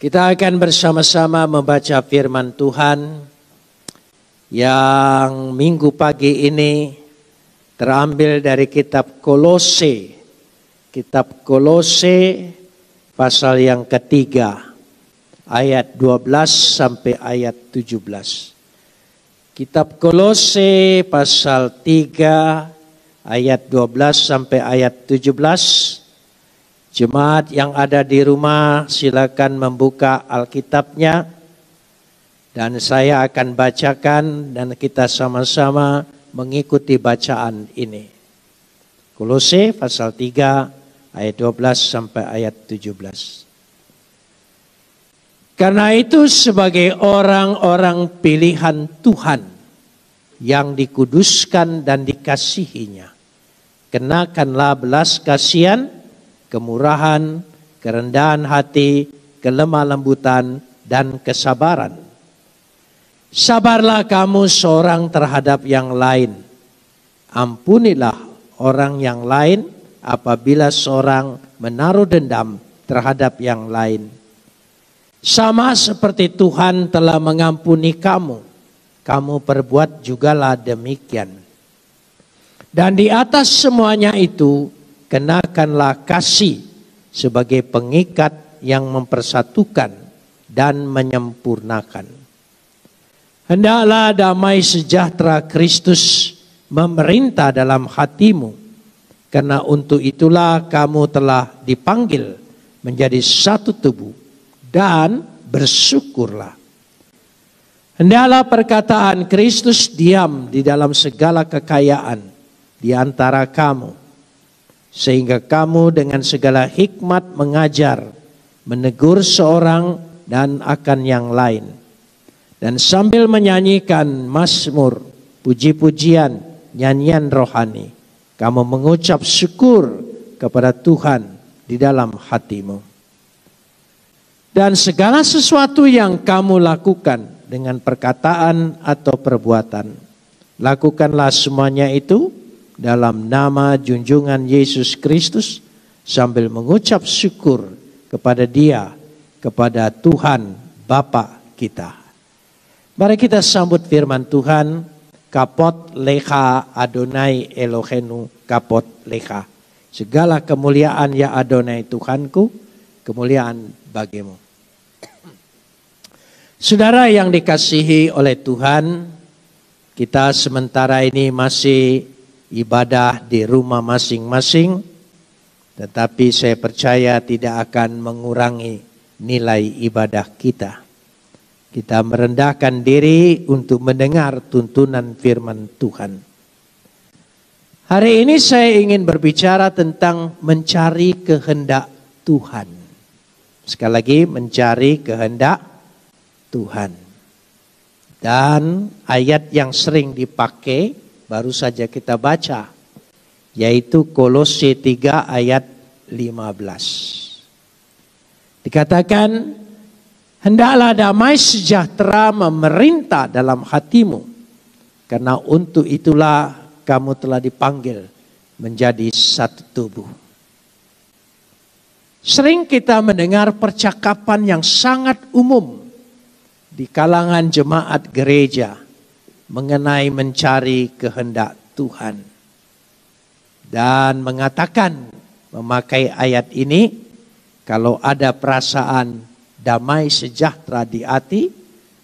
Kita akan bersama-sama membaca firman Tuhan yang minggu pagi ini terambil dari kitab Kolose. Kitab Kolose pasal yang ketiga ayat 12 sampai ayat 17. Kitab Kolose pasal 3 ayat 12 sampai ayat 17. Jemaat yang ada di rumah silakan membuka Alkitabnya dan saya akan bacakan dan kita sama-sama mengikuti bacaan ini. Kolose pasal 3 ayat 12 sampai ayat 17. Karena itu sebagai orang-orang pilihan Tuhan yang dikuduskan dan dikasihinya, kenakanlah belas kasihan, kemurahan, kerendahan hati, kelemah lembutan, dan kesabaran. Sabarlah kamu seorang terhadap yang lain. Ampunilah orang yang lain apabila seorang menaruh dendam terhadap yang lain. Sama seperti Tuhan telah mengampuni kamu, kamu perbuat jugalah demikian. Dan di atas semuanya itu, kenakanlah kasih sebagai pengikat yang mempersatukan dan menyempurnakan. Hendaklah damai sejahtera Kristus memerintah dalam hatimu, karena untuk itulah kamu telah dipanggil menjadi satu tubuh, dan bersyukurlah. Hendaklah perkataan Kristus diam di dalam segala kekayaan di antara kamu, sehingga kamu dengan segala hikmat mengajar, menegur seorang dan akan yang lain. Dan sambil menyanyikan mazmur, puji-pujian, nyanyian rohani, kamu mengucap syukur kepada Tuhan di dalam hatimu. Dan segala sesuatu yang kamu lakukan dengan perkataan atau perbuatan, lakukanlah semuanya itu dalam nama junjungan Yesus Kristus sambil mengucap syukur kepada Dia, kepada Tuhan Bapa kita. Mari kita sambut firman Tuhan. Kapot lecha Adonai Elohenu, kapot lecha. Segala kemuliaan ya Adonai Tuhanku, kemuliaan bagimu. Saudara yang dikasihi oleh Tuhan, kita sementara ini masih ibadah di rumah masing-masing, tetapi saya percaya tidak akan mengurangi nilai ibadah kita. Kita merendahkan diri untuk mendengar tuntunan firman Tuhan. Hari ini saya ingin berbicara tentang mencari kehendak Tuhan. Sekali lagi, mencari kehendak Tuhan. Dan ayat yang sering dipakai baru saja kita baca, yaitu Kolose 3 ayat 15. Dikatakan, hendaklah damai sejahtera memerintah dalam hatimu, karena untuk itulah kamu telah dipanggil menjadi satu tubuh. Sering kita mendengar percakapan yang sangat umum di kalangan jemaat gereja mengenai mencari kehendak Tuhan. Dan mengatakan, memakai ayat ini, kalau ada perasaan damai sejahtera di hati,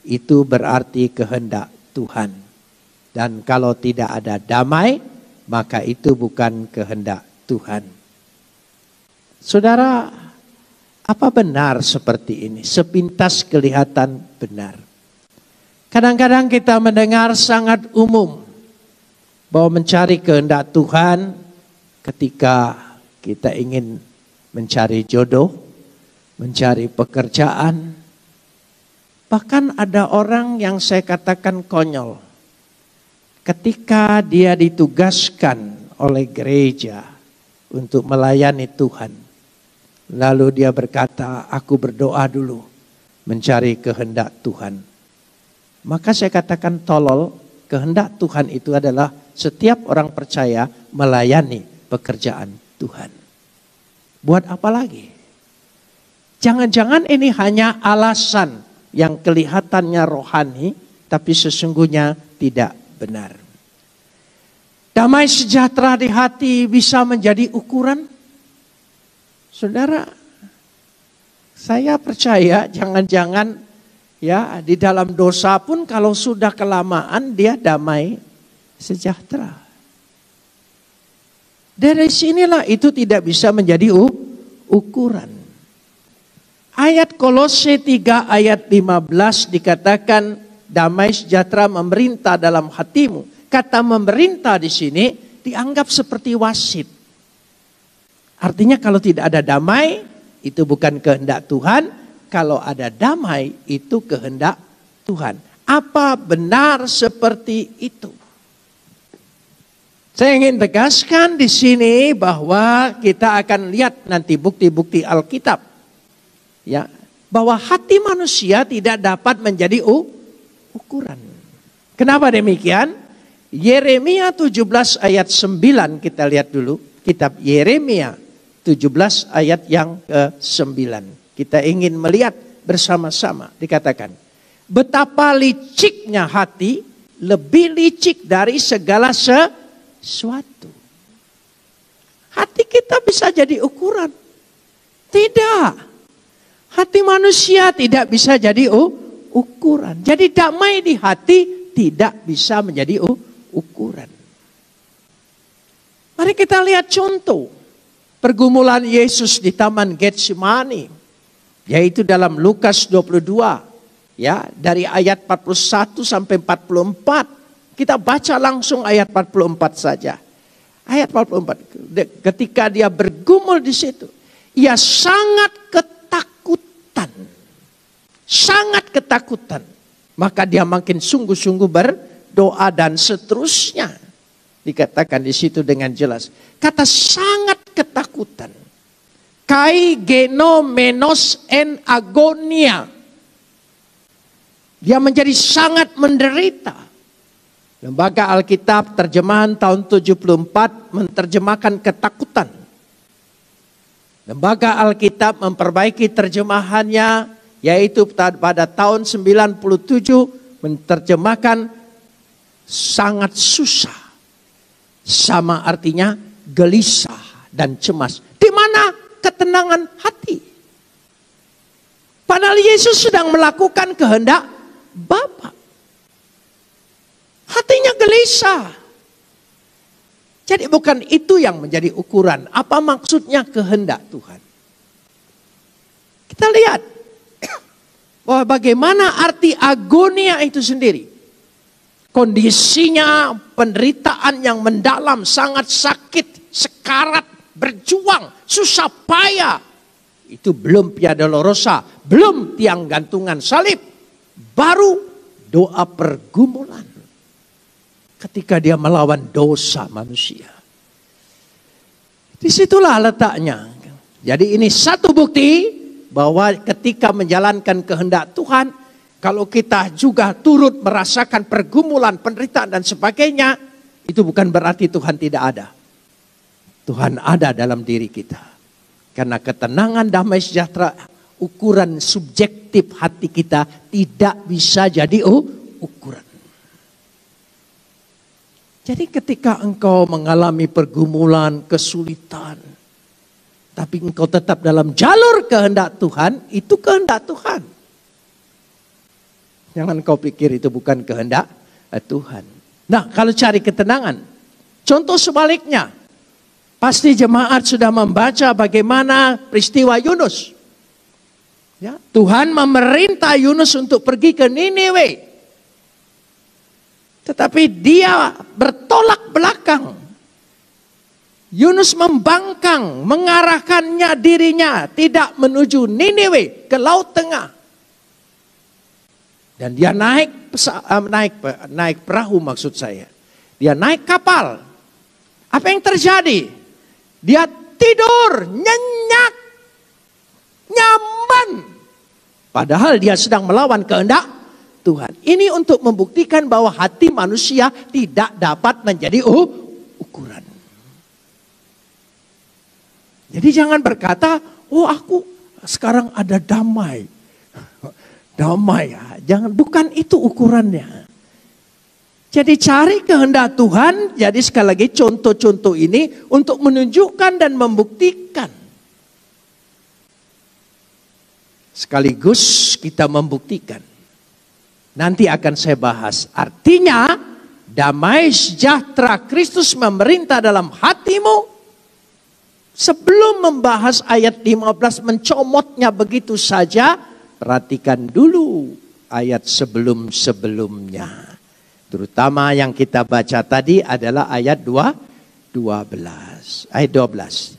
itu berarti kehendak Tuhan. Dan kalau tidak ada damai, maka itu bukan kehendak Tuhan. Saudara, apa benar seperti ini? Sepintas kelihatan benar. Kadang-kadang kita mendengar sangat umum bahwa mencari kehendak Tuhan ketika kita ingin mencari jodoh, mencari pekerjaan. Bahkan ada orang yang saya katakan konyol. Ketika dia ditugaskan oleh gereja untuk melayani Tuhan, lalu dia berkata, aku berdoa dulu mencari kehendak Tuhan. Maka saya katakan tolol, kehendak Tuhan itu adalah setiap orang percaya melayani pekerjaan Tuhan. Buat apa lagi? Jangan-jangan ini hanya alasan yang kelihatannya rohani, tapi sesungguhnya tidak benar. Damai sejahtera di hati bisa menjadi ukuran? Saudara, saya percaya jangan-jangan ya di dalam dosa pun kalau sudah kelamaan dia damai sejahtera. Dari sinilah itu tidak bisa menjadi ukuran. Ayat Kolose 3 ayat 15 dikatakan damai sejahtera memerintah dalam hatimu. Kata memerintah di sini dianggap seperti wasit. Artinya kalau tidak ada damai itu bukan kehendak Tuhan. Kalau ada damai itu kehendak Tuhan. Apa benar seperti itu? Saya ingin tegaskan di sini bahwa kita akan lihat nanti bukti-bukti Alkitab. Ya, bahwa hati manusia tidak dapat menjadi ukuran. Kenapa demikian? Yeremia 17 ayat 9 kita lihat dulu. Kitab Yeremia 17 ayat yang ke-9. Kita ingin melihat bersama-sama. Dikatakan, betapa liciknya hati, lebih licik dari segala sesuatu. Hati kita bisa jadi ukuran? Tidak. Hati manusia tidak bisa jadi ukuran. Jadi damai di hati tidak bisa menjadi ukuran. Mari kita lihat contoh pergumulan Yesus di Taman Getsemani, yaitu dalam Lukas 22, ya, dari ayat 41 sampai 44. Kita baca langsung ayat 44 saja. Ayat 44, ketika dia bergumul di situ, ia sangat ketakutan. Sangat ketakutan. Maka dia makin sungguh-sungguh berdoa dan seterusnya. Dikatakan di situ dengan jelas. Kata sangat ketakutan. Kai genomenos en agonia. Dia menjadi sangat menderita. Lembaga Alkitab terjemahan tahun 74 menerjemahkan ketakutan. Lembaga Alkitab memperbaiki terjemahannya, yaitu pada tahun 97 menerjemahkan sangat susah. Sama artinya gelisah dan cemas. Di mana ketenangan hati? Padahal Yesus sedang melakukan kehendak Bapa. Hatinya gelisah. Jadi bukan itu yang menjadi ukuran. Apa maksudnya kehendak Tuhan? Kita lihat bahwa bagaimana arti agonia itu sendiri. Kondisinya penderitaan yang mendalam, sangat sakit, sekarat, berjuang, susah payah. Itu belum Via Dolorosa, belum tiang gantungan salib. Baru doa pergumulan. Ketika dia melawan dosa manusia. Disitulah letaknya. Jadi ini satu bukti bahwa ketika menjalankan kehendak Tuhan, kalau kita juga turut merasakan pergumulan, penderitaan dan sebagainya, itu bukan berarti Tuhan tidak ada. Tuhan ada dalam diri kita. Karena ketenangan, damai sejahtera, ukuran subjektif hati kita tidak bisa jadi ukuran. Jadi ketika engkau mengalami pergumulan, kesulitan, tapi engkau tetap dalam jalur kehendak Tuhan, itu kehendak Tuhan. Jangan kau pikir itu bukan kehendak Tuhan. Nah, kalau cari ketenangan, contoh sebaliknya, pasti jemaat sudah membaca bagaimana peristiwa Yunus. Ya, Tuhan memerintah Yunus untuk pergi ke Niniwe. Tetapi dia bertolak belakang. Yunus membangkang, mengarahkannya dirinya tidak menuju Niniwe, ke Laut Tengah. Dan dia naik perahu maksud saya. Dia naik kapal. Apa yang terjadi? Dia tidur, nyenyak, nyaman. Padahal dia sedang melawan kehendak Tuhan. Ini untuk membuktikan bahwa hati manusia tidak dapat menjadi ukuran. Jadi jangan berkata, oh aku sekarang ada damai. Damai ya, jangan, bukan itu ukurannya. Jadi cari kehendak Tuhan, jadi sekali lagi contoh-contoh ini untuk menunjukkan dan membuktikan. Sekaligus kita membuktikan. Nanti akan saya bahas. Artinya damai sejahtera Kristus memerintah dalam hatimu. Sebelum membahas ayat 15 mencomotnya begitu saja, perhatikan dulu ayat sebelum-sebelumnya. Terutama yang kita baca tadi adalah ayat 12. Ayat 12.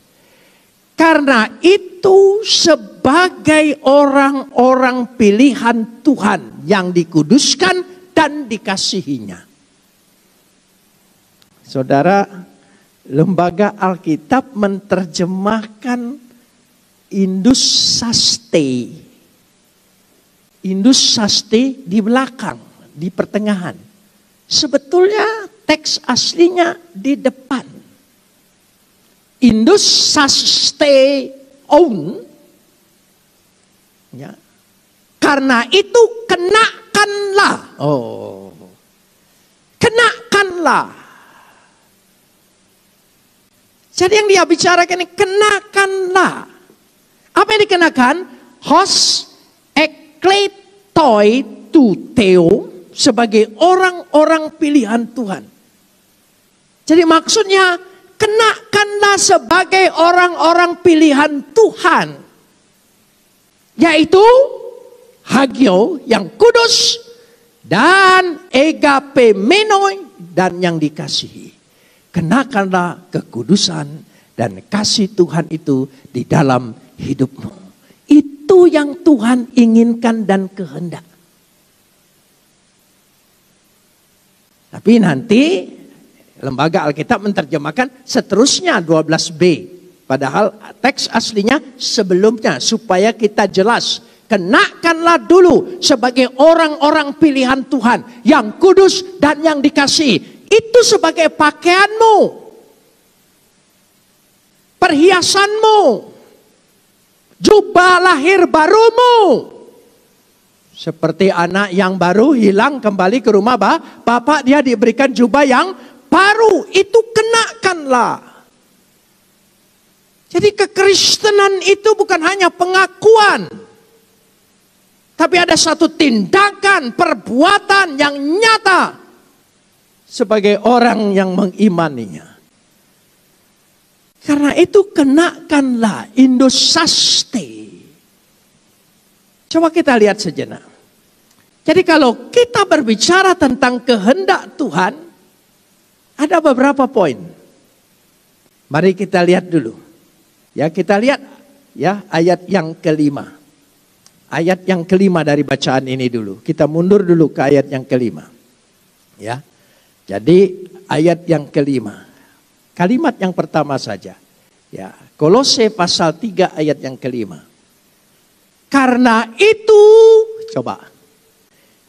Karena itu sebagai orang-orang pilihan Tuhan yang dikuduskan dan dikasihinya. Saudara, Lembaga Alkitab menerjemahkan Indus Saste. Indus Saste di belakang, di pertengahan. Sebetulnya teks aslinya di depan. Indus Saste oun. Ya. Karena itu kenakanlah. Oh. Kenakanlah. Jadi yang dia bicarakan ini kenakanlah. Apa yang dikenakan? Hos ekletoi tu theo, sebagai orang-orang pilihan Tuhan. Jadi maksudnya kenakanlah sebagai orang-orang pilihan Tuhan. Yaitu hagio yang kudus dan agapemenoi dan yang dikasihi. Kenakanlah kekudusan dan kasih Tuhan itu di dalam hidupmu. Itu yang Tuhan inginkan dan kehendak. Tapi nanti Lembaga Alkitab menerjemahkan seterusnya 12b. Padahal teks aslinya sebelumnya supaya kita jelas. Kenakanlah dulu sebagai orang-orang pilihan Tuhan yang kudus dan yang dikasihi. Itu sebagai pakaianmu, perhiasanmu, jubah lahir barumu. Seperti anak yang baru hilang kembali ke rumah bapak, dia diberikan jubah yang baru. Itu kenakanlah. Jadi kekristenan itu bukan hanya pengakuan, tapi ada satu tindakan, perbuatan yang nyata sebagai orang yang mengimaninya. Karena itu kenakanlah Indosaste. Coba kita lihat sejenak. Jadi kalau kita berbicara tentang kehendak Tuhan, ada beberapa poin. Mari kita lihat dulu. Ya, kita lihat ya ayat yang kelima. Ayat yang kelima dari bacaan ini dulu. Kita mundur dulu ke ayat yang kelima. Ya. Jadi ayat yang kelima, kalimat yang pertama saja. Ya, Kolose pasal 3 ayat yang kelima. Karena itu, coba,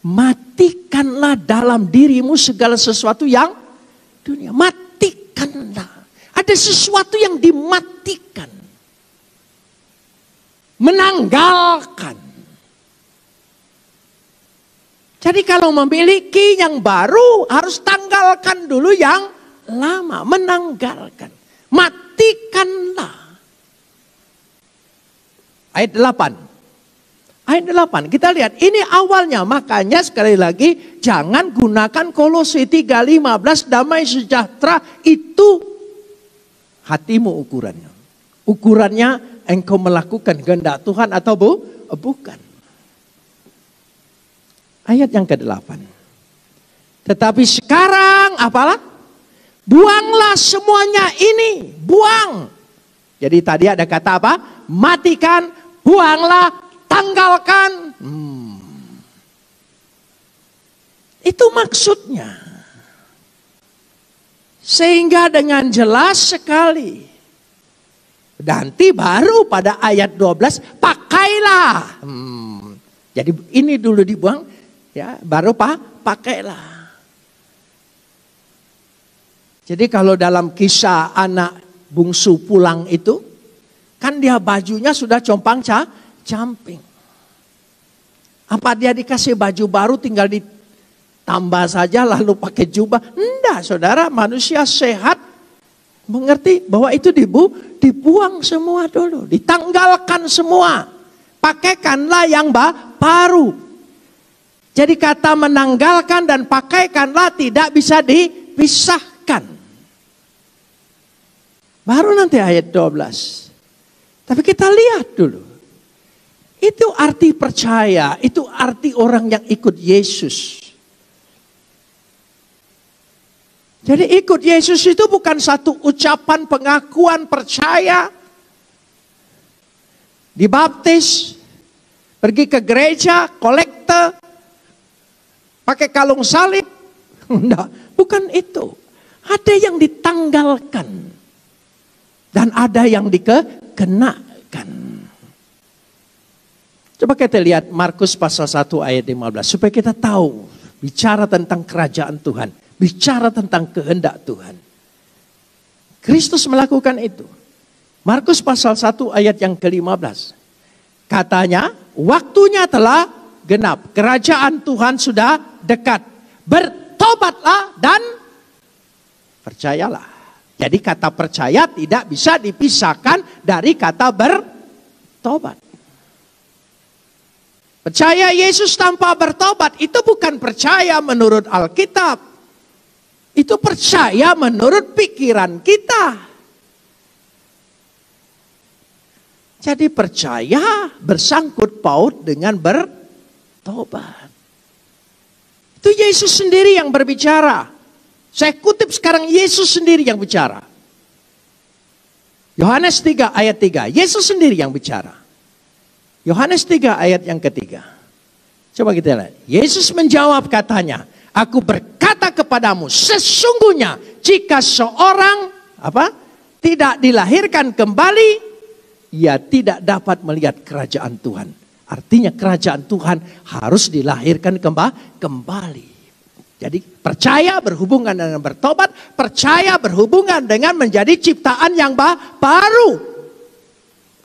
matikanlah dalam dirimu segala sesuatu yang dunia. Matikanlah. Ada sesuatu yang dimatikan. Menanggalkan. Jadi kalau memiliki yang baru harus tanggalkan dulu yang lama. Menanggalkan. Matikanlah. Ayat 8. Ayat 8. Kita lihat. Ini awalnya. Makanya sekali lagi. Jangan gunakan Kolose 3:15. Damai sejahtera. Itu hatimu ukurannya. Ukurannya engkau melakukan kehendak Tuhan atau bukan. Ayat yang ke-8. Tetapi sekarang apalah? Buanglah semuanya ini. Buang. Jadi tadi ada kata apa? Matikan, buanglah, tanggalkan. Itu maksudnya. Sehingga dengan jelas sekali. Nanti baru pada ayat 12, pakailah. Jadi ini dulu dibuang. Ya, baru pakailah. Jadi kalau dalam kisah anak bungsu pulang itu, kan dia bajunya sudah jumping. Apa dia dikasih baju baru tinggal ditambah saja lalu pakai jubah? Enggak, saudara, manusia sehat mengerti bahwa itu dibuang semua dulu, ditanggalkan semua. Pakaikanlah yang baru. Jadi kata menanggalkan dan pakaikanlah tidak bisa dipisahkan. Baru nanti ayat 12. Tapi kita lihat dulu. Itu arti percaya, itu arti orang yang ikut Yesus. Jadi ikut Yesus itu bukan satu ucapan pengakuan percaya. Dibaptis, pergi ke gereja, kolekte, pakai kalung salib. Enggak, bukan itu. Ada yang ditanggalkan. Dan ada yang dikenakan. Coba kita lihat Markus pasal 1 ayat 15. Supaya kita tahu. Bicara tentang kerajaan Tuhan. Bicara tentang kehendak Tuhan. Kristus melakukan itu. Markus pasal 1 ayat yang ke-15. Katanya, waktunya telah genap. Kerajaan Tuhan sudah dekat. Bertobatlah dan percayalah. Jadi kata percaya tidak bisa dipisahkan dari kata bertobat. Percaya Yesus tanpa bertobat itu bukan percaya menurut Alkitab. Itu percaya menurut pikiran kita. Jadi percaya bersangkut paut dengan bertobat. Itu Yesus sendiri yang berbicara. Saya kutip sekarang Yesus sendiri yang bicara. Yohanes 3 ayat 3. Yesus sendiri yang bicara. Yohanes 3 ayat yang ketiga. Coba kita lihat. Yesus menjawab katanya. Aku berkata kepadamu sesungguhnya jika seorang tidak dilahirkan kembali. Ia tidak dapat melihat kerajaan Tuhan. Artinya kerajaan Tuhan harus dilahirkan kembali. Jadi percaya berhubungan dengan bertobat. Percaya berhubungan dengan menjadi ciptaan yang baru.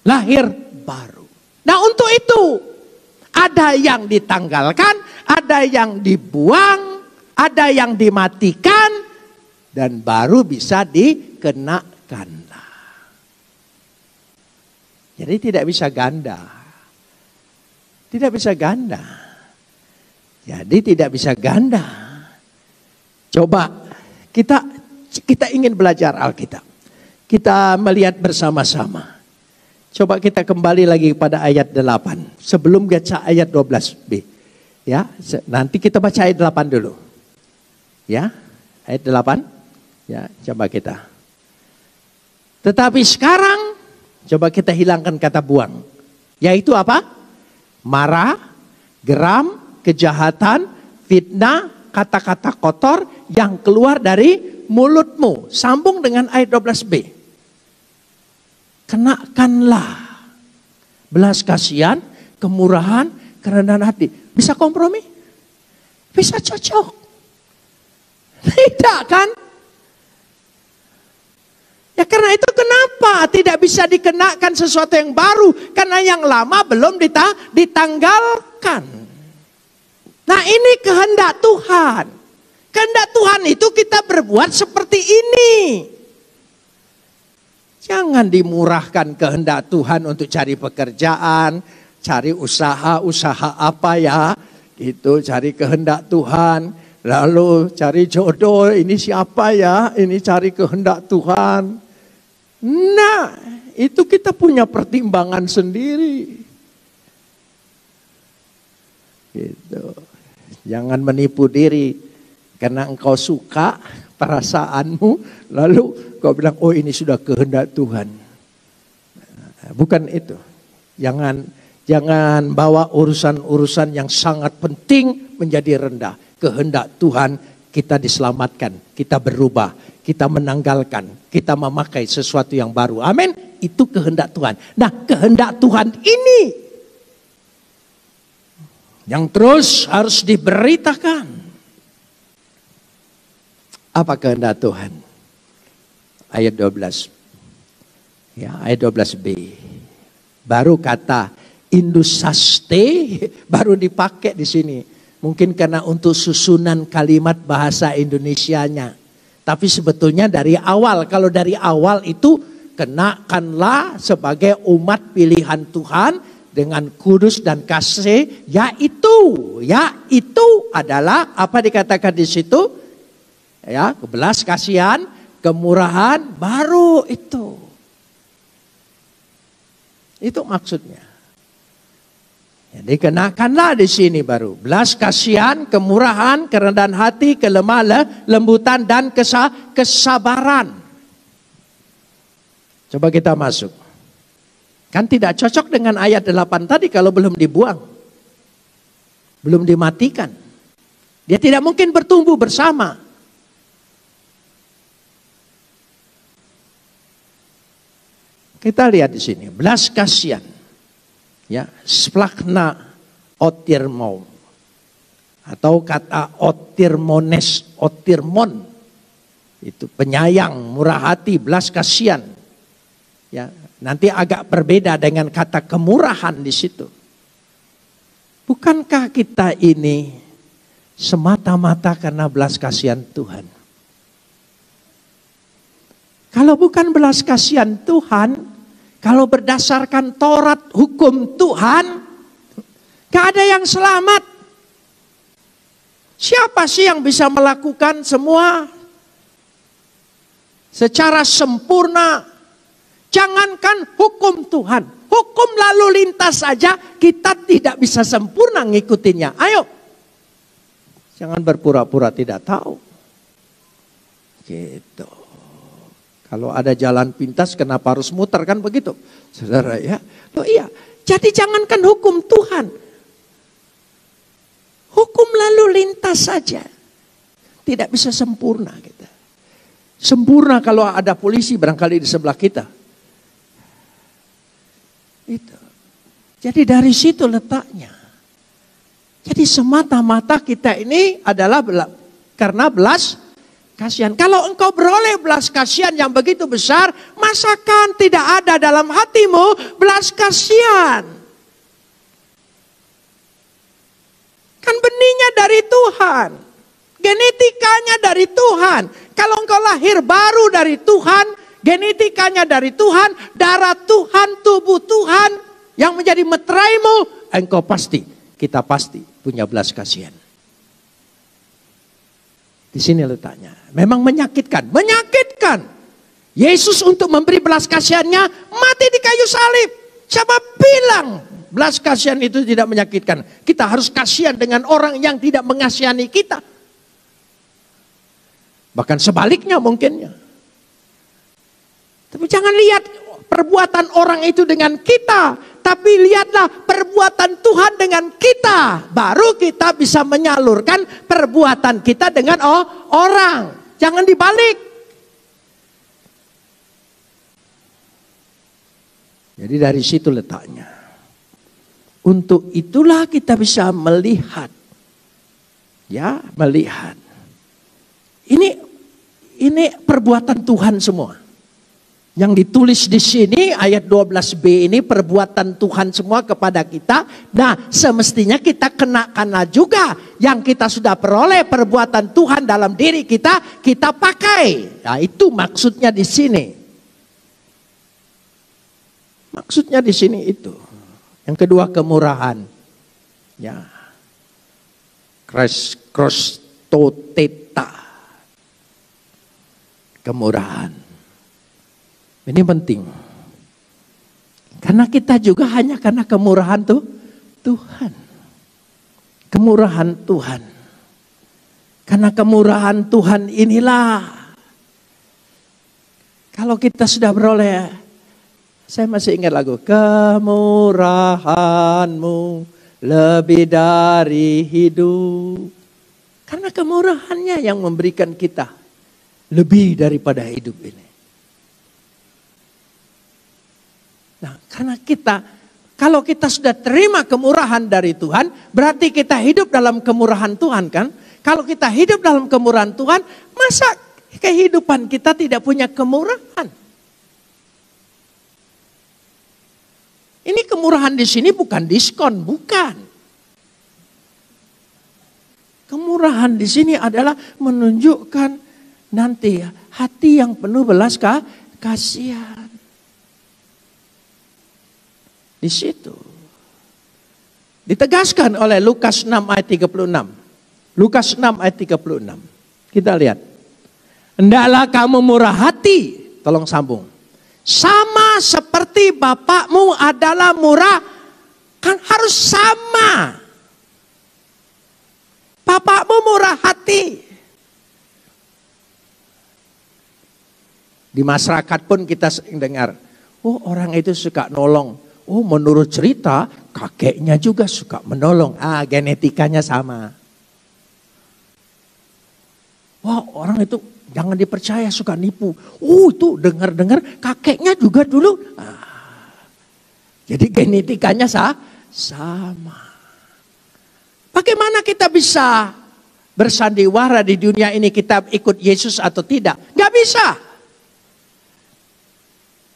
Lahir baru. Nah untuk itu ada yang ditanggalkan, ada yang dibuang, ada yang dimatikan, dan baru bisa dikenakan. Jadi tidak bisa ganda. Tidak bisa ganda. Jadi tidak bisa ganda. Coba kita ingin belajar Alkitab. Kita melihat bersama-sama. Coba kita kembali lagi pada ayat 8. Sebelum baca ayat 12b. Ya, nanti kita baca ayat 8 dulu. Ya, ayat 8. Ya, coba kita. Tetapi sekarang coba kita hilangkan kata buang. Yaitu apa? Marah, geram, kejahatan, fitnah, kata-kata kotor yang keluar dari mulutmu. Sambung dengan ayat 12b. Kenakanlah belas kasihan, kemurahan, kerendahan hati. Bisa kompromi? Bisa cocok? Tidak kan? Ya karena itu kenapa tidak bisa dikenakan sesuatu yang baru? Karena yang lama belum ditanggalkan. Nah ini kehendak Tuhan. Kehendak Tuhan itu kita berbuat seperti ini. Jangan dimurahkan kehendak Tuhan untuk cari pekerjaan, cari usaha apa ya, itu cari kehendak Tuhan, lalu cari jodoh, ini siapa ya, ini cari kehendak Tuhan. Nah, itu kita punya pertimbangan sendiri. Gitu. Jangan menipu diri karena engkau suka perasaanmu, lalu kau bilang, oh ini sudah kehendak Tuhan. Bukan itu. Jangan bawa urusan-urusan yang sangat penting menjadi rendah. Kehendak Tuhan kita diselamatkan, kita berubah, kita menanggalkan, kita memakai sesuatu yang baru. Amin. Itu kehendak Tuhan. Nah, kehendak Tuhan ini yang terus harus diberitakan. Apa kehendak Tuhan? Ayat 12. Ya, ayat 12b. Baru kata Indusaste baru dipakai di sini. Mungkin karena untuk susunan kalimat bahasa Indonesianya. Tapi sebetulnya dari awal, kalau dari awal itu kenakanlah sebagai umat pilihan Tuhan dengan kudus dan kasih, yaitu adalah apa dikatakan di situ? Ya, belas kasihan, kemurahan, baru itu. Itu maksudnya. Jadi kenakanlah di sini baru belas kasihan, kemurahan, kerendahan hati, kelemah lembutan dan kesabaran. Coba kita masuk. Kan tidak cocok dengan ayat 8 tadi kalau belum dibuang. Belum dimatikan. Dia tidak mungkin bertumbuh bersama. Kita lihat di sini, belas kasihan. Ya, splakna otirmon atau kata otirmon itu penyayang, murah hati, belas kasihan. Ya, nanti agak berbeda dengan kata kemurahan di situ. Bukankah kita ini semata-mata karena belas kasihan Tuhan? Kalau bukan belas kasihan Tuhan, kalau berdasarkan Taurat hukum Tuhan, gak ada yang selamat. Siapa sih yang bisa melakukan semua secara sempurna? Jangankan hukum Tuhan, hukum lalu lintas saja kita tidak bisa sempurna ngikutinnya. Ayo, jangan berpura-pura tidak tahu. Gitu. Kalau ada jalan pintas kenapa harus muter, kan begitu? Saudara ya. Loh iya. Jadi jangankan hukum Tuhan. Hukum lalu lintas saja. Tidak bisa sempurna kita. Sempurna kalau ada polisi barangkali di sebelah kita. Itu. Jadi dari situ letaknya. Jadi semata-mata kita ini adalah karena belas kasihan. Kalau engkau beroleh belas kasihan yang begitu besar, masakan tidak ada dalam hatimu belas kasihan? Kan benihnya dari Tuhan, genetikanya dari Tuhan. Kalau engkau lahir baru dari Tuhan, genetikanya dari Tuhan, darah Tuhan, tubuh Tuhan yang menjadi meteraimu, engkau kita pasti punya belas kasihan. Di sini letaknya. Memang menyakitkan. Menyakitkan. Yesus untuk memberi belas kasihannya mati di kayu salib. Siapa bilang belas kasihan itu tidak menyakitkan? Kita harus kasihan dengan orang yang tidak mengasihani kita. Bahkan sebaliknya mungkinnya. Tapi jangan lihat perbuatan orang itu dengan kita. Tapi lihatlah perbuatan Tuhan dengan kita. Baru kita bisa menyalurkan perbuatan kita dengan orang. Jangan dibalik. Jadi dari situ letaknya. Untuk itulah kita bisa melihat. Ya, melihat. Ini perbuatan Tuhan semua. Yang ditulis di sini ayat 12b ini perbuatan Tuhan semua kepada kita. Nah, semestinya kita kenakanlah juga yang kita sudah peroleh perbuatan Tuhan dalam diri kita, kita pakai. Nah, itu maksudnya di sini. Maksudnya di sini itu. Yang kedua kemurahan. Ya. Kristoteta. Kemurahan. Ini penting. Karena kita juga hanya karena kemurahan Tuhan. Kemurahan Tuhan. Karena kemurahan Tuhan inilah. Kalau kita sudah beroleh. Saya masih ingat lagu. Kemurahanmu lebih dari hidup. Karena kemurahannya yang memberikan kita lebih daripada hidup ini. Nah, karena kalau kita sudah terima kemurahan dari Tuhan, berarti kita hidup dalam kemurahan Tuhan kan? Kalau kita hidup dalam kemurahan Tuhan, masa kehidupan kita tidak punya kemurahan? Ini kemurahan di sini bukan diskon, bukan. Kemurahan di sini adalah menunjukkan nanti hati yang penuh belas kasihan. Di situ ditegaskan oleh Lukas 6 ayat 36. Lukas 6 ayat 36. Kita lihat. Hendaklah kamu murah hati. Tolong sambung. Sama seperti Bapakmu adalah murah. Kan harus sama. Bapakmu murah hati. Di masyarakat pun kita sering dengar. Oh, orang itu suka nolong. Oh, menurut cerita kakeknya juga suka menolong. Genetikanya sama. Wah, orang itu jangan dipercaya, suka nipu. Itu dengar-dengar kakeknya juga dulu. Jadi genetikanya sama. Bagaimana kita bisa bersandiwara di dunia ini kita ikut Yesus atau tidak? Gak bisa.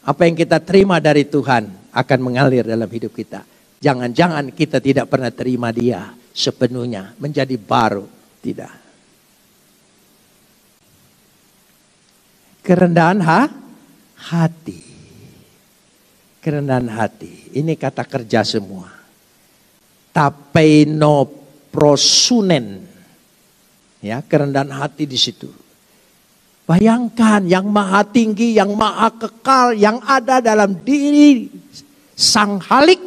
Apa yang kita terima dari Tuhan akan mengalir dalam hidup kita. Jangan-jangan kita tidak pernah terima Dia sepenuhnya menjadi baru. Tidak. Kerendahan hati. Kerendahan hati. Ini kata kerja semua. Tapeino prosunen. Ya, kerendahan hati di situ. Bayangkan yang maha tinggi, yang maha kekal, yang ada dalam diri sang halik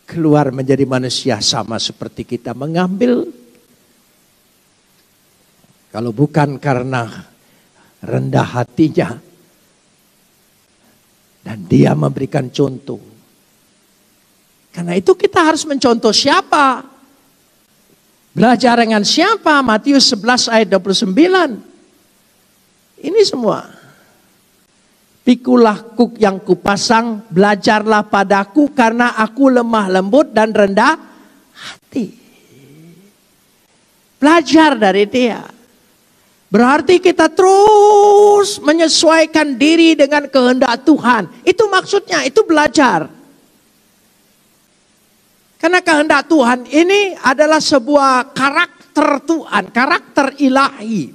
keluar menjadi manusia sama seperti kita, mengambil. Kalau bukan karena rendah hatinya dan Dia memberikan contoh. Karena itu kita harus mencontoh siapa? Belajar dengan siapa? Matius 11 ayat 29. Ini semua. Pikulah kuk yang kupasang, belajarlah padaku karena aku lemah lembut dan rendah hati. Belajar dari Dia. Berarti kita terus menyesuaikan diri dengan kehendak Tuhan. Itu maksudnya, itu belajar. Karena kehendak Tuhan ini adalah sebuah karakter Tuhan, karakter ilahi.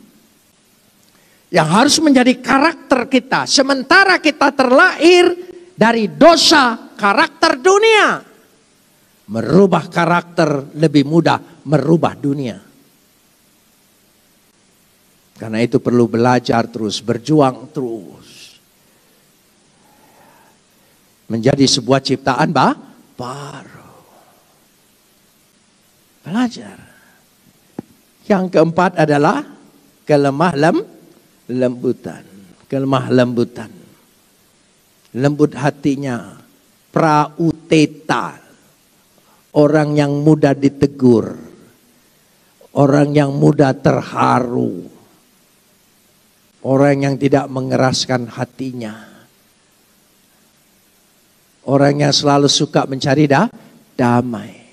Yang harus menjadi karakter kita. Sementara kita terlahir dari dosa karakter dunia. Merubah karakter lebih mudah merubah dunia. Karena itu perlu belajar terus, berjuang terus. Menjadi sebuah ciptaan baru. Belajar. Yang keempat adalah kelemah lembutan. Kelemah lembutan. Lembut hatinya. Prauteta. Orang yang mudah ditegur. Orang yang mudah terharu. Orang yang tidak mengeraskan hatinya. Orang yang selalu suka mencari damai.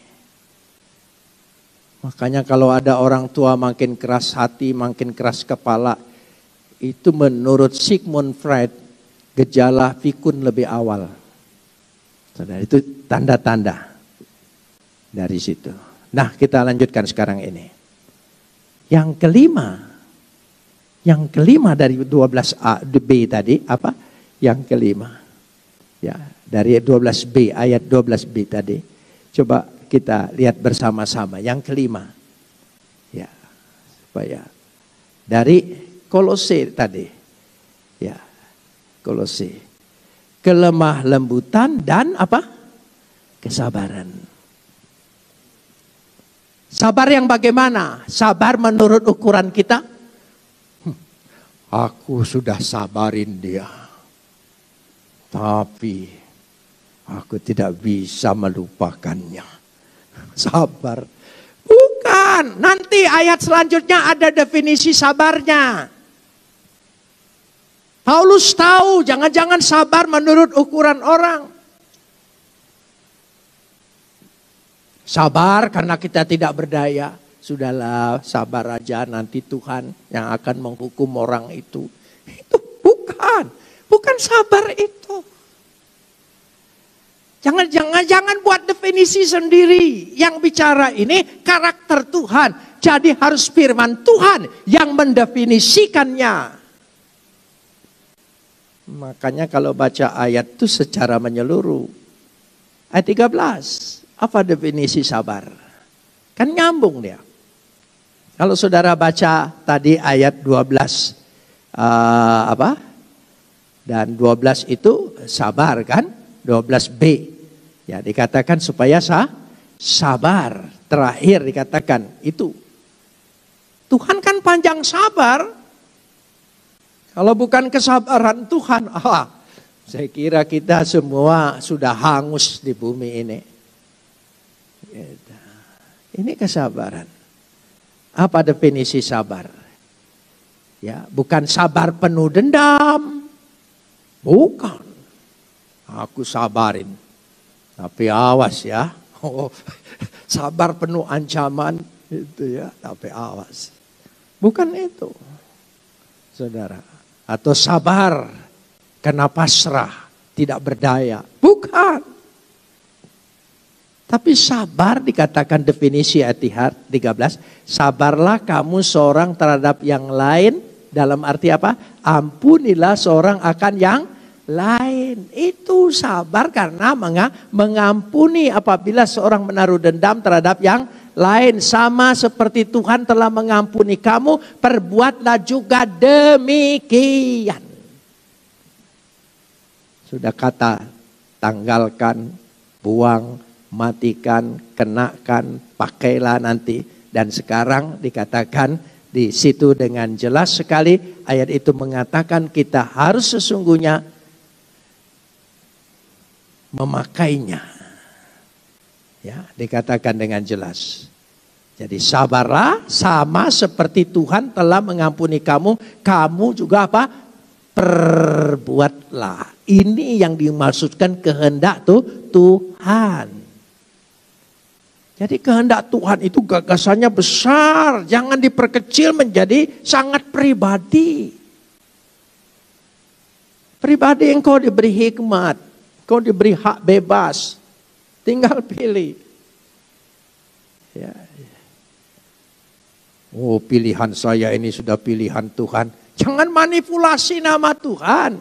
Makanya kalau ada orang tua makin keras hati, makin keras kepala. Itu menurut Sigmund Freud, gejala pikun lebih awal. Saudara, itu tanda-tanda dari situ. Nah, kita lanjutkan sekarang ini. Yang kelima dari 12a B tadi apa? Yang kelima. Ya, dari 12b ayat 12b tadi. Coba kita lihat bersama-sama yang kelima. Ya. Supaya dari Kolose tadi. Ya. Kolose. Kelemah lembutan dan apa? Kesabaran. Sabar yang bagaimana? Sabar menurut ukuran kita? Aku sudah sabarin dia. Tapi aku tidak bisa melupakannya. Sabar. Bukan. Nanti ayat selanjutnya ada definisi sabarnya. Paulus tahu jangan-jangan sabar menurut ukuran orang. Sabar karena kita tidak berdaya. Sudahlah, sabar aja, nanti Tuhan yang akan menghukum orang itu. Itu bukan sabar itu. Jangan buat definisi sendiri. Yang bicara ini karakter Tuhan. Jadi harus firman Tuhan yang mendefinisikannya. Makanya kalau baca ayat itu secara menyeluruh. Ayat 13. Apa definisi sabar? Kan nyambung dia. Kalau saudara baca tadi ayat 12. Dan 12 itu sabar kan? 12b. Ya dikatakan supaya sabar. Terakhir dikatakan itu. Tuhan kan panjang sabar. Kalau bukan kesabaran Tuhan, saya kira kita semua sudah hangus di bumi ini. Ini kesabaran. Apa definisi sabar? Ya, bukan sabar penuh dendam. Bukan. Aku sabarin. Tapi awas ya. Sabar penuh ancaman itu ya, tapi awas. Bukan itu. Saudara. Atau sabar karena pasrah, tidak berdaya. Bukan. Tapi sabar dikatakan definisi ayat 13. Sabarlah kamu seorang terhadap yang lain. Dalam arti apa? Ampunilah seorang akan yang lain. Itu sabar karena mengampuni apabila seorang menaruh dendam terhadap yang lain. Sama seperti Tuhan telah mengampuni kamu, perbuatlah juga demikian. Sudah kata tanggalkan, buang, matikan, kenakan, pakailah nanti. Dan sekarang dikatakan di situ dengan jelas sekali ayat itu mengatakan kita harus sesungguhnya memakainya. Ya, dikatakan dengan jelas. Jadi sabarlah sama seperti Tuhan telah mengampuni kamu, kamu juga apa? Perbuatlah. Ini yang dimaksudkan kehendak Tuhan. Jadi kehendak Tuhan itu gagasannya besar. Jangan diperkecil menjadi sangat pribadi. Pribadi engkau diberi hikmat. Engkau diberi hak bebas. Tinggal pilih. Ya. Oh, pilihan saya ini sudah pilihan Tuhan. Jangan manipulasi nama Tuhan.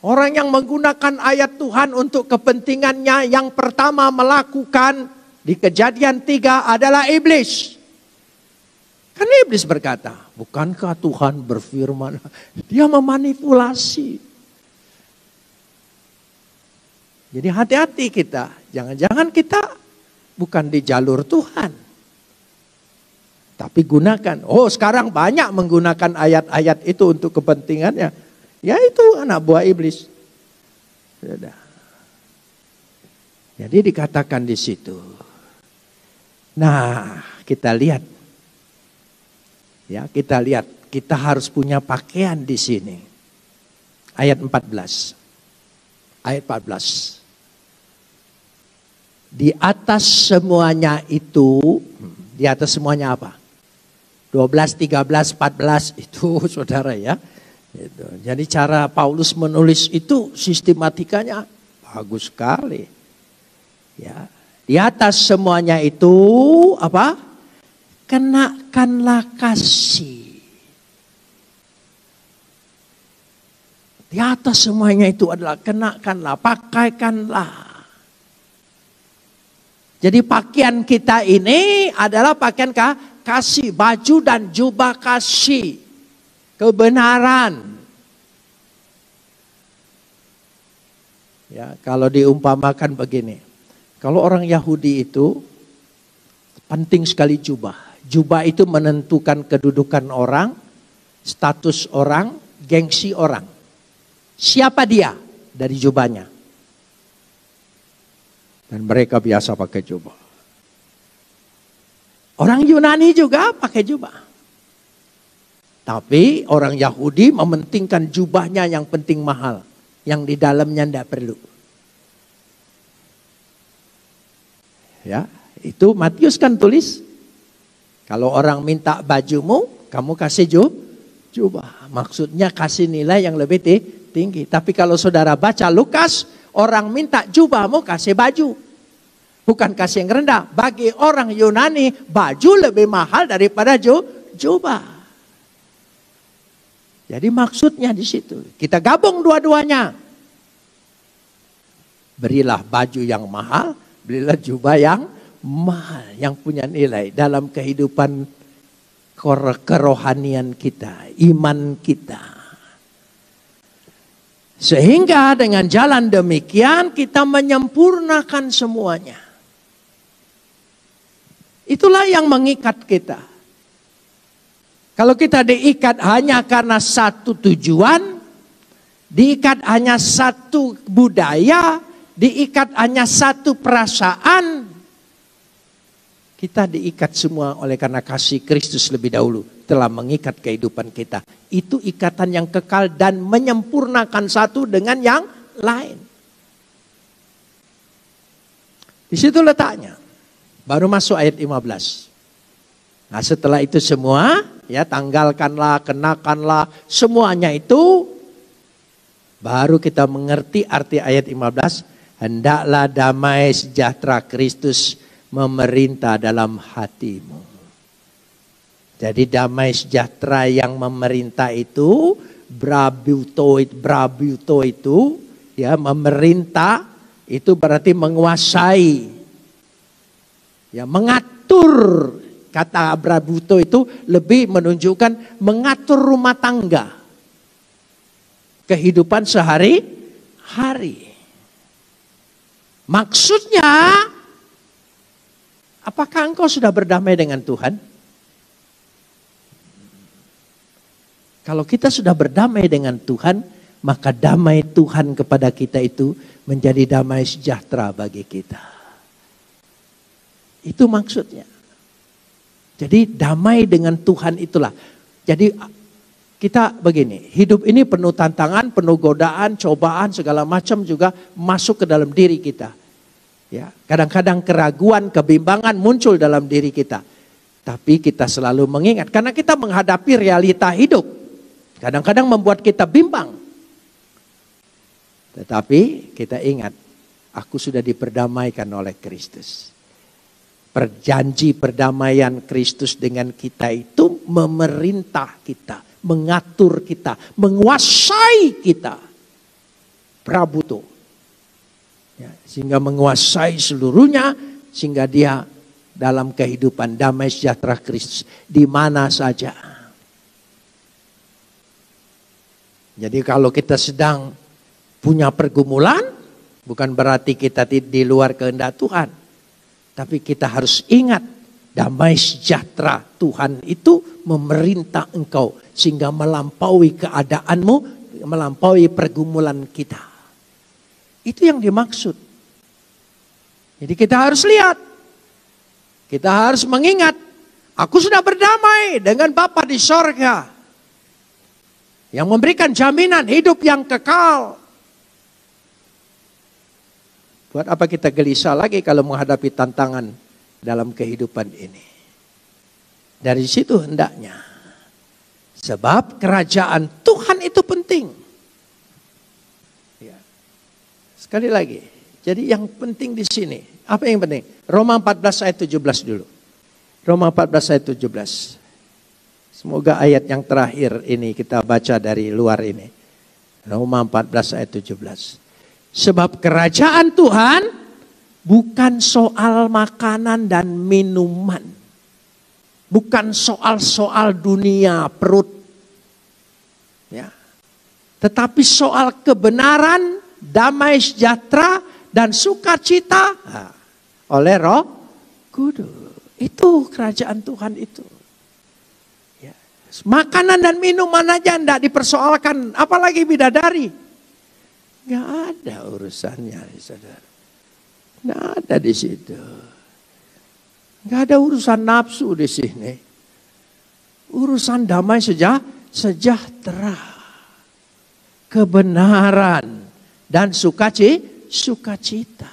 Orang yang menggunakan ayat Tuhan untuk kepentingannya yang pertama melakukan di Kejadian 3 adalah iblis. Kan iblis berkata, bukankah Tuhan berfirman? Dia memanipulasi. Jadi hati-hati kita. Jangan-jangan kita bukan di jalur Tuhan. Tapi gunakan. Oh, sekarang banyak menggunakan ayat-ayat itu untuk kepentingannya. Ya itu anak buah iblis. Sudah. Jadi dikatakan di situ. Nah, kita lihat. Ya, kita lihat. Kita harus punya pakaian di sini. Ayat 14. Ayat 14. Di atas semuanya itu, di atas semuanya apa? 12, 13, 14 itu saudara ya. Gitu. Jadi cara Paulus menulis itu sistematikanya bagus sekali. Ya, di atas semuanya itu apa? Kenakanlah kasih. Di atas semuanya itu adalah kenakanlah, pakaikanlah. Jadi pakaian kita ini adalah pakaian kasih, baju dan jubah kasih. Kebenaran. Ya, kalau diumpamakan begini. Kalau orang Yahudi itu penting sekali jubah. Jubah itu menentukan kedudukan orang, status orang, gengsi orang. Siapa dia dari jubahnya? Dan mereka biasa pakai jubah. Orang Yunani juga pakai jubah. Tapi orang Yahudi mementingkan jubahnya yang penting mahal. Yang di dalamnya tidak perlu. Ya, itu Matius kan tulis. Kalau orang minta bajumu, kamu kasih jubah. Maksudnya kasih nilai yang lebih tinggi. Tapi kalau saudara baca Lukas, orang minta jubahmu kasih baju. Bukan kasih yang rendah. Bagi orang Yunani, baju lebih mahal daripada jubah. Jadi maksudnya di situ. Kita gabung dua-duanya. Berilah baju yang mahal, berilah jubah yang mahal. Yang punya nilai dalam kehidupan kerohanian kita, iman kita. Sehingga dengan jalan demikian kita menyempurnakan semuanya. Itulah yang mengikat kita. Kalau kita diikat hanya karena satu tujuan, diikat hanya satu budaya, diikat hanya satu perasaan, kita diikat semua oleh karena kasih Kristus lebih dahulu telah mengikat kehidupan kita. Itu ikatan yang kekal dan menyempurnakan satu dengan yang lain. Di situ letaknya. Baru masuk ayat 15. Nah setelah itu semua, ya tanggalkanlah, kenakanlah, semuanya itu. Baru kita mengerti arti ayat 15. Hendaklah damai sejahtera Kristus memerintah dalam hatimu. Jadi damai sejahtera yang memerintah itu, brabuto itu, ya memerintah itu berarti menguasai. Ya, mengatur, kata brabuto itu lebih menunjukkan mengatur rumah tangga. Kehidupan sehari-hari. Maksudnya, apakah engkau sudah berdamai dengan Tuhan? Kalau kita sudah berdamai dengan Tuhan, maka damai Tuhan kepada kita itu menjadi damai sejahtera bagi kita. Itu maksudnya. Jadi damai dengan Tuhan itulah. Jadi kita begini, hidup ini penuh tantangan, penuh godaan, cobaan, segala macam juga masuk ke dalam diri kita. Ya, kadang-kadang keraguan, kebimbangan muncul dalam diri kita. Tapi kita selalu mengingat, karena kita menghadapi realita hidup. Kadang-kadang membuat kita bimbang. Tetapi kita ingat, aku sudah diperdamaikan oleh Kristus. Perjanji perdamaian Kristus dengan kita itu memerintah kita, mengatur kita, menguasai kita. Prabuto. Ya, sehingga menguasai seluruhnya, sehingga dia dalam kehidupan damai sejahtera Kristus di mana saja. Jadi kalau kita sedang punya pergumulan, bukan berarti kita di luar kehendak Tuhan. Tapi kita harus ingat, damai sejahtera Tuhan itu memerintah engkau. Sehingga melampaui keadaanmu, melampaui pergumulan kita. Itu yang dimaksud. Jadi kita harus lihat. Kita harus mengingat, aku sudah berdamai dengan Bapa di sorga. Yang memberikan jaminan hidup yang kekal. Buat apa kita gelisah lagi kalau menghadapi tantangan dalam kehidupan ini. Dari situ hendaknya. Sebab kerajaan Tuhan itu penting. Ya. Sekali lagi. Jadi yang penting di sini. Apa yang penting? Roma 14 ayat 17 dulu. Roma 14 ayat 17. Semoga ayat yang terakhir ini kita baca dari luar ini. Roma 14 ayat 17. Sebab kerajaan Tuhan bukan soal makanan dan minuman. Bukan soal-soal dunia perut. Ya. Tetapi soal kebenaran, damai sejahtera, dan sukacita oleh Roh Kudus. Itu kerajaan Tuhan itu. Ya. Makanan dan minuman aja tidak dipersoalkan. Apalagi bidadari. Nggak ada urusannya, saudara. Nggak ada di situ. Nggak ada urusan nafsu di sini. Urusan damai sejahtera, kebenaran dan sukacita.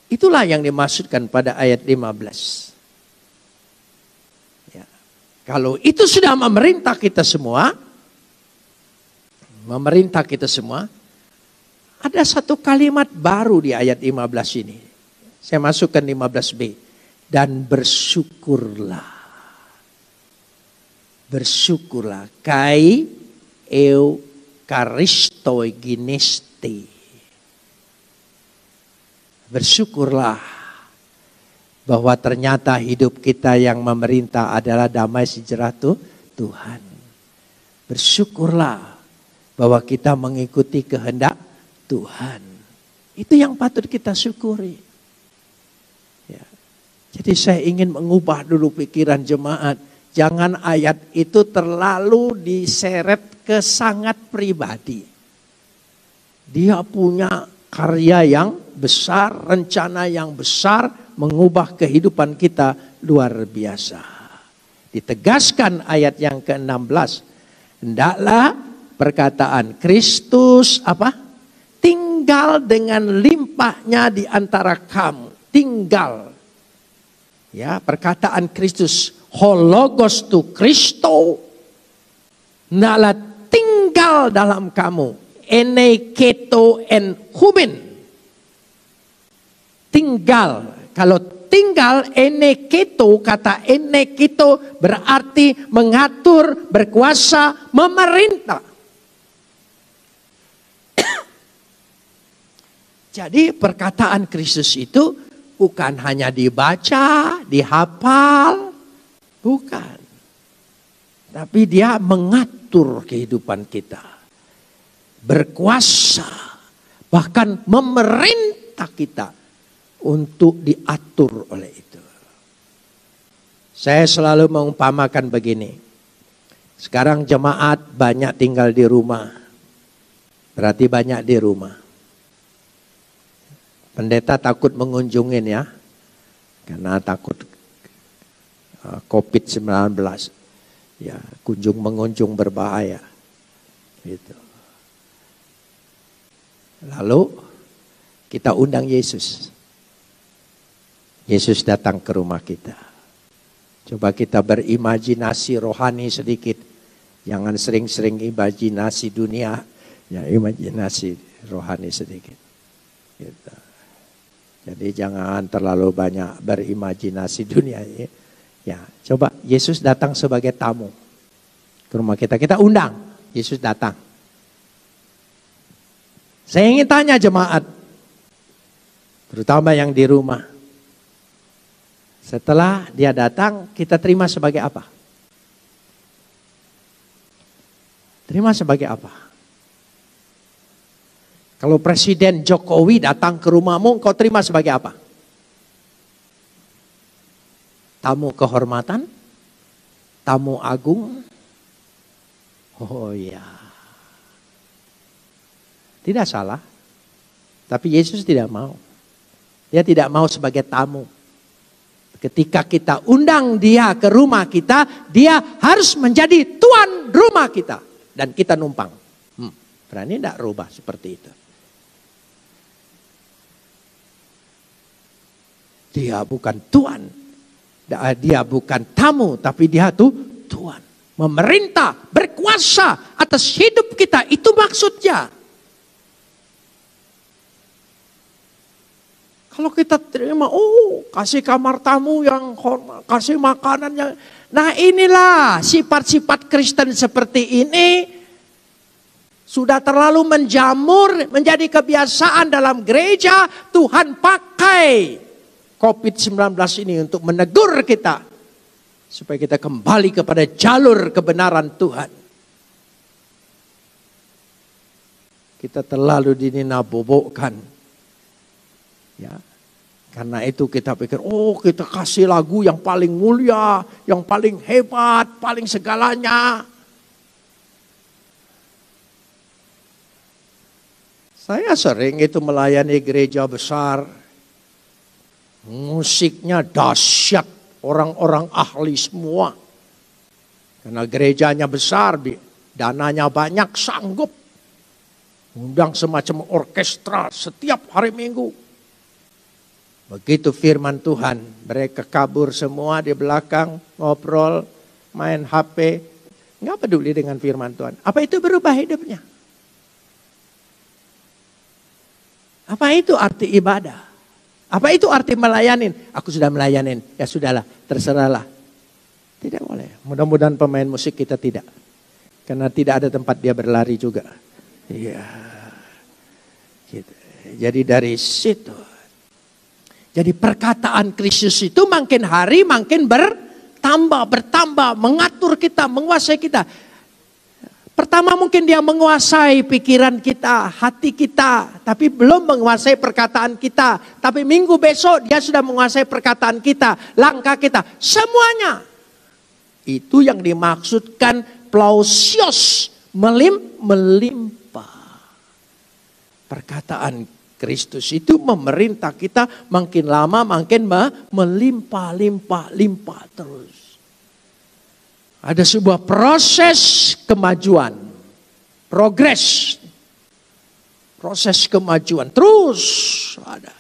Itulah yang dimaksudkan pada ayat 15. Ya. Kalau itu sudah memerintah kita semua, ada satu kalimat baru di ayat 15 ini. Saya masukkan 15b. Dan bersyukurlah. Bersyukurlah. Kai eukaristoi ginesti. Bersyukurlah bahwa ternyata hidup kita yang memerintah adalah damai sejahtera Tuhan. Bersyukurlah bahwa kita mengikuti kehendak Tuhan. Itu yang patut kita syukuri. Ya. Jadi saya ingin mengubah dulu pikiran jemaat. Jangan ayat itu terlalu diseret ke sangat pribadi. Dia punya karya yang besar, rencana yang besar, mengubah kehidupan kita luar biasa. Ditegaskan ayat yang ke-16. Hendaklah perkataan Kristus tinggal dengan limpahnya di antara kamu. Tinggal. Ya, perkataan Kristus. Hologos tu Kristo. Hendaklah tinggal dalam kamu. Eneketo en humin. Tinggal. Kalau tinggal eneketo, kata eneketo berarti mengatur, berkuasa, memerintah. Jadi perkataan Kristus itu bukan hanya dibaca, dihafal, bukan. Tapi dia mengatur kehidupan kita. Berkuasa, bahkan memerintah kita untuk diatur oleh itu. Saya selalu mengumpamakan begini. Sekarang jemaat banyak tinggal di rumah. Berarti banyak di rumah. Pendeta takut mengunjungin ya. Karena takut COVID-19. Ya, mengunjung berbahaya. Gitu. Lalu kita undang Yesus. Yesus datang ke rumah kita. Coba kita berimajinasi rohani sedikit. Jangan sering-sering imajinasi dunia. Ya, imajinasi rohani sedikit. Gitu. Jadi jangan terlalu banyak berimajinasi dunia. Ya, coba Yesus datang sebagai tamu ke rumah kita. Kita undang Yesus datang. Saya ingin tanya jemaat, terutama yang di rumah. Setelah dia datang, kita terima sebagai apa? Terima sebagai apa? Kalau Presiden Jokowi datang ke rumahmu, kau terima sebagai apa? Tamu kehormatan? Tamu agung? Oh iya. Tidak salah. Tapi Yesus tidak mau. Dia tidak mau sebagai tamu. Ketika kita undang dia ke rumah kita, dia harus menjadi tuan rumah kita. Dan kita numpang. Berani tidak rubah seperti itu? Dia bukan tuan. Dia bukan tamu, tapi dia tuh tuan. Memerintah, berkuasa atas hidup kita. Itu maksudnya. Kalau kita terima, kasih kamar tamu yang hormat, kasih makanan yang... Nah inilah sifat-sifat Kristen seperti ini sudah terlalu menjamur, menjadi kebiasaan dalam gereja. Tuhan pakai COVID-19 ini untuk menegur kita. Supaya kita kembali kepada jalur kebenaran Tuhan. Kita terlalu dinabobokkan. Ya, karena itu kita pikir, kita kasih lagu yang paling mulia, yang paling hebat, paling segalanya. Saya sering itu melayani gereja besar. Musiknya dahsyat, orang-orang ahli semua. Karena gerejanya besar, dananya banyak, sanggup. Undang semacam orkestra setiap hari Minggu. Begitu firman Tuhan, mereka kabur semua di belakang, ngobrol, main HP, nggak peduli dengan firman Tuhan. Apa itu berubah hidupnya? Apa itu arti ibadah? Apa itu arti melayanin? Aku sudah melayanin, ya sudahlah, terserahlah. Tidak boleh. Mudah-mudahan pemain musik kita tidak. Karena tidak ada tempat dia berlari juga. Iya. Gitu. Jadi dari situ. Jadi perkataan Kristus itu makin hari makin bertambah, mengatur kita, menguasai kita. Pertama mungkin dia menguasai pikiran kita, hati kita, tapi belum menguasai perkataan kita. Tapi minggu besok dia sudah menguasai perkataan kita, langkah kita, semuanya. Itu yang dimaksudkan plausios, melimpah. Perkataan Kristus itu memerintah kita makin lama makin melimpah terus. Ada sebuah proses kemajuan, progres, proses kemajuan terus ada.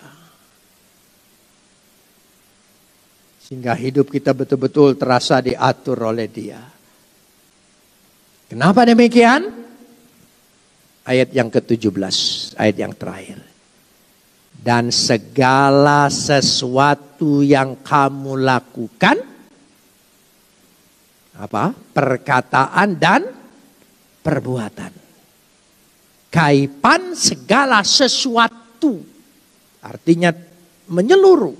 Sehingga hidup kita betul-betul terasa diatur oleh Dia. Kenapa demikian? Ayat yang ke-17, ayat yang terakhir. Dan segala sesuatu yang kamu lakukan, apa? Perkataan dan perbuatan. Kaipan segala sesuatu, artinya menyeluruh.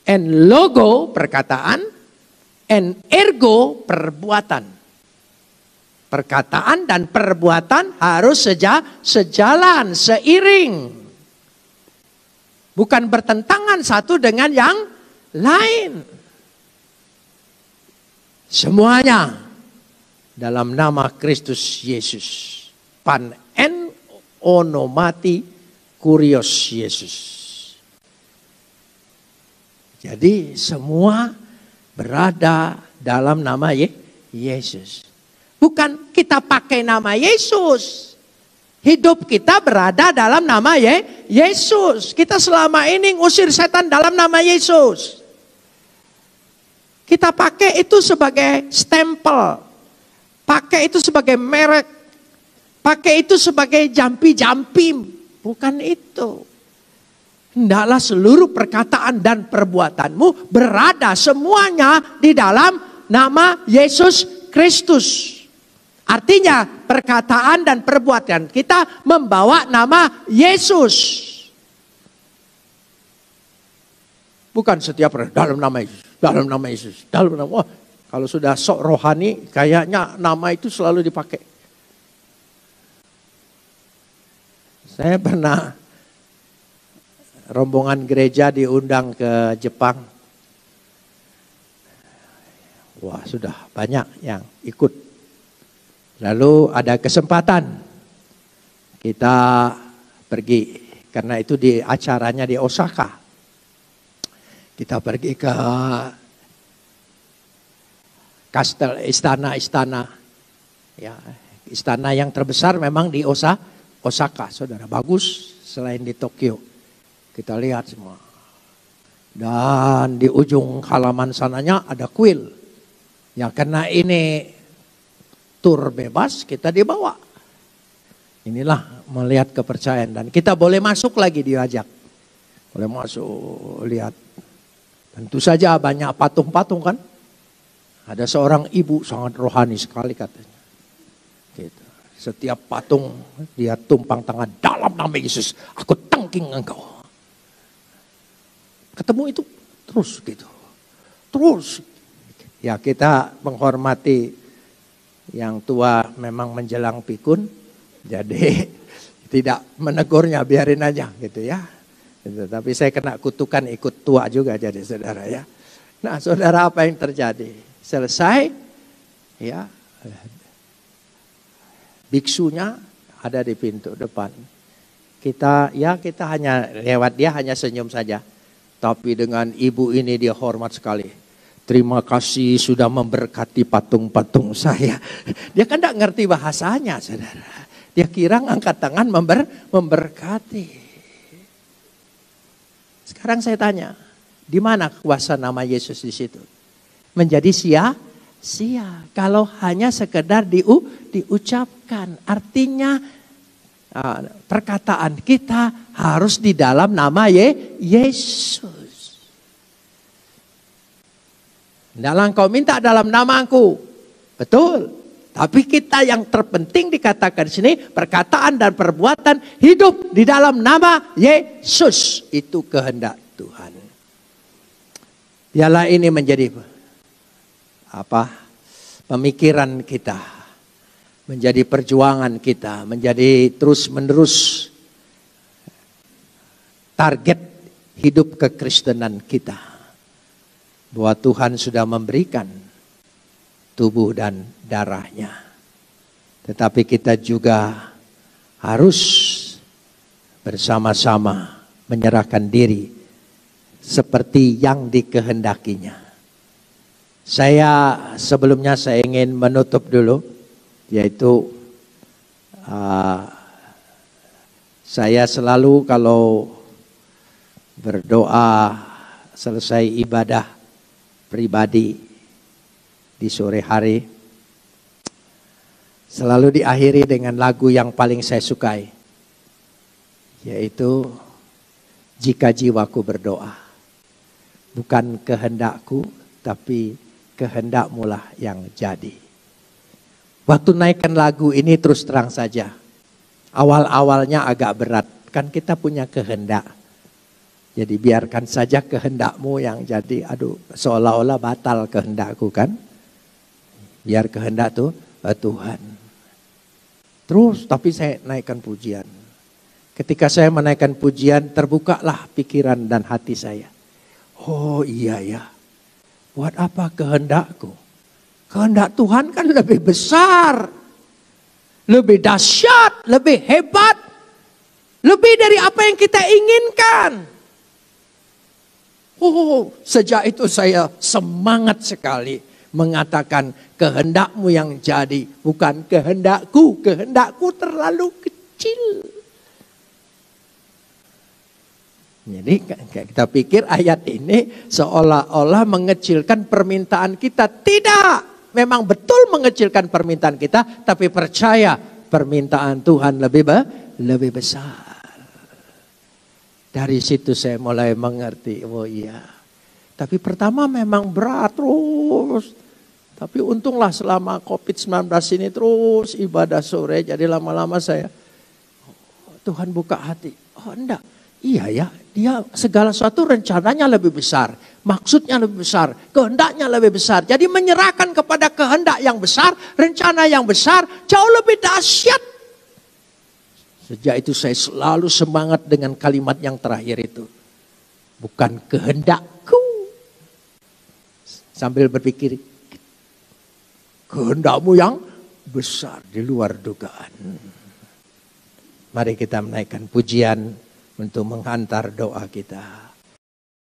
En logo perkataan, en ergo perbuatan. Perkataan dan perbuatan harus sejalan, seiring. Bukan bertentangan satu dengan yang lain. Semuanya dalam nama Kristus Yesus. Pan en onomati kurios Yesus. Jadi semua berada dalam nama Yesus. Bukan kita pakai nama Yesus. Hidup kita berada dalam nama Yesus. Kita selama ini ngusir setan dalam nama Yesus. Kita pakai itu sebagai stempel. Pakai itu sebagai merek. Pakai itu sebagai jampi-jampi. Bukan itu. Hendaklah seluruh perkataan dan perbuatanmu berada semuanya di dalam nama Yesus Kristus. Artinya perkataan dan perbuatan kita membawa nama Yesus. Bukan setiap dalam nama Yesus, dalam nama Yesus, dalam nama. Wah, kalau sudah sok rohani kayaknya nama itu selalu dipakai. Saya pernah rombongan gereja diundang ke Jepang. Wah, sudah banyak yang ikut. Lalu ada kesempatan kita pergi, karena itu di acaranya di Osaka. Kita pergi ke istana, ya, istana yang terbesar memang di Osaka, saudara. Bagus selain di Tokyo. Kita lihat semua. Dan di ujung halaman sananya ada kuil. Ya, karena ini tur bebas, kita dibawa. Inilah melihat kepercayaan. Dan kita boleh masuk lagi, diajak. Boleh masuk, lihat. Tentu saja banyak patung-patung kan. Ada seorang ibu sangat rohani sekali katanya. Gitu. Setiap patung dia tumpang tangan dalam nama Yesus. Aku tangking engkau. Ketemu itu terus gitu. Terus. Ya, kita menghormati yang tua memang menjelang pikun, jadi tidak menegurnya, biarin aja gitu ya. Gitu. Tapi saya kena kutukan ikut tua juga jadi saudara ya. Nah saudara, apa yang terjadi? Selesai ya, biksunya ada di pintu depan. Kita hanya lewat, dia hanya senyum saja. Tapi dengan ibu ini dia hormat sekali. Terima kasih sudah memberkati patung-patung saya. Dia kan tidak ngerti bahasanya, saudara. Dia kira angkat tangan memberkati. Sekarang saya tanya, di mana kuasa nama Yesus di situ? Menjadi sia. Kalau hanya sekedar diucapkan. Artinya perkataan kita harus di dalam nama Yesus. Dalam kau minta dalam namaku. Betul. Tapi kita yang terpenting dikatakan di sini, perkataan dan perbuatan hidup di dalam nama Yesus. Itu kehendak Tuhan. Biarlah ini menjadi pemikiran kita, menjadi perjuangan kita, menjadi terus-menerus target hidup kekristenan kita. Bahwa Tuhan sudah memberikan tubuh dan darahnya. Tetapi kita juga harus bersama-sama menyerahkan diri seperti yang dikehendakinya. Sebelumnya saya ingin menutup dulu, yaitu saya selalu kalau berdoa selesai ibadah pribadi di sore hari, selalu diakhiri dengan lagu yang paling saya sukai, yaitu jika jiwaku berdoa, bukan kehendakku tapi kehendakmu lah yang jadi. Waktu naikkan lagu ini terus terang saja, awal-awalnya agak berat, kan kita punya kehendak. Jadi biarkan saja kehendakmu yang jadi, seolah-olah batal kehendakku kan. Biar kehendak tuh Tuhan. Terus tapi saya naikkan pujian. Ketika saya menaikkan pujian, terbukalah pikiran dan hati saya. Oh iya ya, buat apa kehendakku? Kehendak Tuhan kan lebih besar, lebih dahsyat, lebih hebat, lebih dari apa yang kita inginkan. Oh, sejak itu saya semangat sekali mengatakan kehendakmu yang jadi, bukan kehendakku. Kehendakku terlalu kecil. Jadi kita pikir ayat ini seolah-olah mengecilkan permintaan kita. Tidak, memang betul mengecilkan permintaan kita, tapi percaya permintaan Tuhan lebih besar. Dari situ saya mulai mengerti, oh iya. Tapi pertama memang berat terus. Tapi untunglah selama COVID-19 ini terus ibadah sore. Jadi lama-lama saya, Tuhan buka hati. Oh enggak, iya ya, dia segala sesuatu rencananya lebih besar. Maksudnya lebih besar, kehendaknya lebih besar. Jadi menyerahkan kepada kehendak yang besar, rencana yang besar, jauh lebih dahsyat. Sejak itu saya selalu semangat dengan kalimat yang terakhir itu. Bukan kehendakku. Sambil berpikir, kehendakmu yang besar di luar dugaan. Mari kita menaikkan pujian untuk menghantar doa kita.